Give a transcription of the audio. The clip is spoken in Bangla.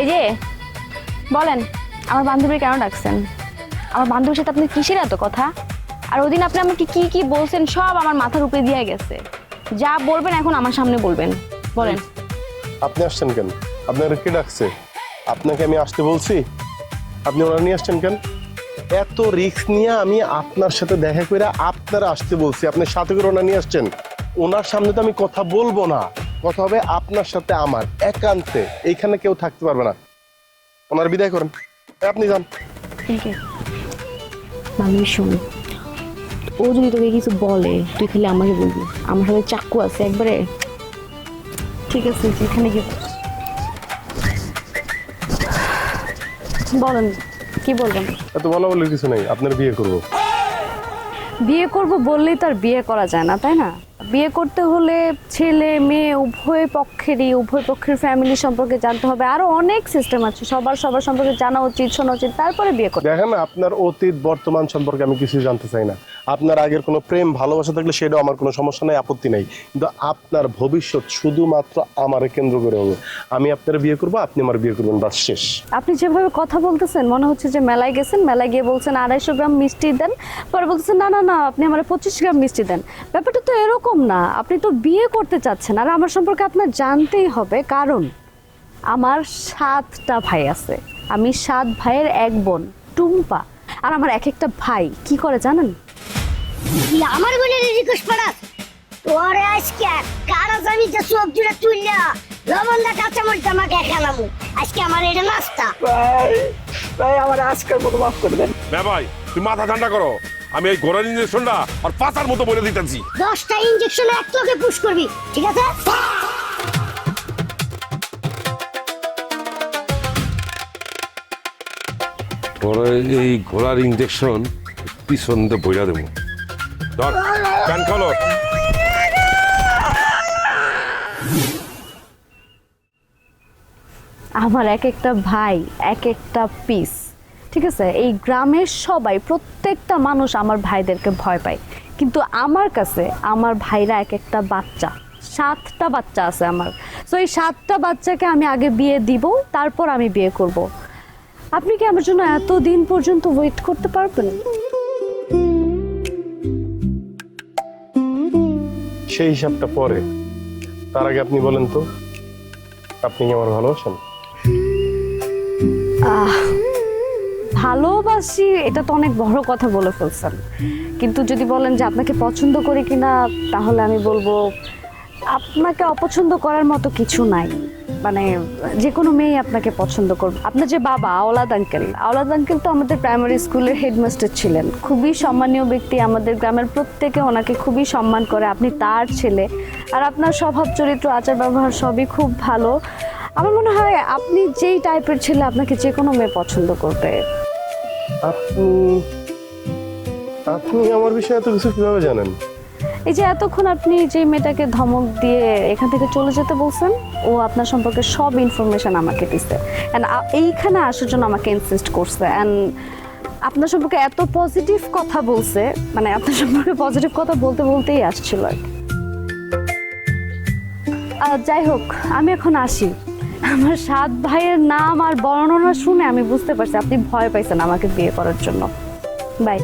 এই যে বলেন, আমার বান্ধবী কেন ডাকছেন? আমার বান্ধবীর সাথে আপনি কিসের এত কথা? আর ওদিন আপনি আমাকে কি কি বলছেন সব আমার মাথার উপরে দিয়ে গেছে। যা বলবেন এখন আমার সামনে বলবেন, বলেন। আপনি আসছেন কেন? আপনার কে ডাকছে? আপনাকে আমি আসতে বলছি? আপনি ওরা নিয়ে আসছেন কেন? এত রিস্ক নিয়ে আমি আপনার সাথে দেখা করে আপনারা আসতে বলছি, আপনার সাথে করে ওনা নিয়ে আসছেন। ওনার সামনে তো আমি কথা বলবো না, কথা হবে আপনার সাথে আমার একান্তে। এইখানে কেউ থাকতে পারবে না। ওনার বিদায় করেন, আপনি যান। মামি শুন, ও যদি তোকে কিছু বলে তুই খালি আমাকে বলবি। আমার হাতে চাকু আছে একবারে। ঠিক আছে, এখানে গিয়ে বলেন কি বলবেন। এত বলা বলে কিছু নেই, আপনার বিয়ে করবো। বিয়ে করব বললেই তো আর বিয়ে করা যায় না, তাই না? বিয়ে করতে হলে ছেলে মেয়ে উভয় পক্ষের ফ্যামিলি সম্পর্কে জানতে হবে। আরো অনেক সিস্টেম আছে, সবার সম্পর্কে জানা উচিত, শোনা উচিত, তারপরে বিয়ে করতে। দেখেন, আপনার অতীত বর্তমান সম্পর্কে আমি কিছু জানতে চাই না। আপনার আগের কোনো প্রেম ভালোবাসা থাকলে সেটাও আমার কোনো সমস্যা নাই, আপত্তি নাই। কিন্তু আপনার ভবিষ্যৎ শুধুমাত্র আমারে কেন্দ্র করে হবে। আমি আপনার বিয়ে করবো, আপনি আমার বিয়ে করবেন, বাস শেষ। আপনি যেভাবে কথা বলতেছেন মনে হচ্ছে যে মেলায় গেছেন, মেলায় গিয়ে বলছেন 250 গ্রাম মিষ্টি দেন, পরে বলতেছেন না না না আপনি আমার 25 গ্রাম মিষ্টি দেন। ব্যাপারটা তো এরকম না, আপনি তো বিয়ে করতে চাচ্ছেন। আর আমার সম্পর্কে আপনার জানতেই হবে, কারণ আমার 7টা ভাই আছে। আমি 7 ভাইয়ের এক বোন টুম্পা। আর আমার এক একটা ভাই কি করে জানেন? আমার বলে রিকোয়েস্ট করা তোরে আজকে কারা জানি যে চোখ জুড়ে তুইলা লবণদা কাঁচামরিচ আমাকে খেলামু। আজকে আমার এটা নাস্তা। ভাই আমার আজকের মতো মাফ করে দেন। ভাই তুই মাথা ঠান্ডা করো, আমি এই ঘোড়ার ইঞ্জেকশনটা আর পাতার মতো বলে দিতেছি। 10টা ইনজেকশন এক লোকে পুশ করবি, ঠিক আছে? এই ঘোড়ার ইঞ্জেকশন পিছন দিয়ে বইরা দেবো। ধর কান খোলো। আমার এক একটা ভাই এক একটা পিস, ঠিক আছে? এই গ্রামের সবাই, প্রত্যেকটা মানুষ আমার ভাইদেরকে ভয় পায়। কিন্তু আমার কাছে আমার ভাইরা এক একটা বাচ্চা। 7টা বাচ্চা আছে আমার। তো এই 7টা বাচ্চাকে আমি আগে বিয়ে দিব, তারপর আমি বিয়ে করব। আপনি কি আমার জন্য এত দিন পর্যন্ত ওয়েট করতে পারবেন? সেই হিসাবটা পরে, তার আগে আপনি বলেন তো, আপনি কি আমার ভালোবাসেন? ভালোবাসি এটা তো অনেক বড় কথা বলে ফেলছেন। কিন্তু যদি বলেন যে আপনাকে পছন্দ করি কিনা, তাহলে আমি বলবো আপনাকে অপছন্দ করার মতো কিছু নাই। মানে যে কোনো মেয়ে আপনাকে পছন্দ করবে। আপনার যে বাবা আওলাদ আঙ্কেল তো আমাদের প্রাইমারি স্কুলের হেডমাস্টার ছিলেন, খুবই সম্মানীয় ব্যক্তি। আমাদের গ্রামের প্রত্যেকে ওনাকে খুবই সম্মান করে। আপনি তার ছেলে, আর আপনার স্বভাব চরিত্র আচার ব্যবহার সবই খুব ভালো। আমার মনে হয় আপনি যেই টাইপের ছেলে, আপনাকে যে কোনো মেয়ে পছন্দ করবে। আপনি আমার বিষয়ে এত কিছু কিভাবে জানেন? এই যে এতক্ষণ আপনি যে মেয়েটাকে ধমক দিয়ে এখান থেকে চলে যেতে বলছেন, ও আপনার সম্পর্কে সব ইনফরমেশন আমাকে দিচ্ছে। অ্যান্ড এইখানে আসার জন্য আমাকে ইনসিস্ট করছে। অ্যান্ড আপনার সম্পর্কে এত পজিটিভ কথা বলছে, মানে আপনার সম্পর্কে পজিটিভ কথা বলতে বলতেই আসছিল আর কি। যাই হোক, আমি এখন আসি। আমার 7 ভাইয়ের নাম আর বর্ণনা শুনে আমি বুঝতে পারছি আপনি ভয় পাইছেন আমাকে বিয়ে করার জন্য। বাই।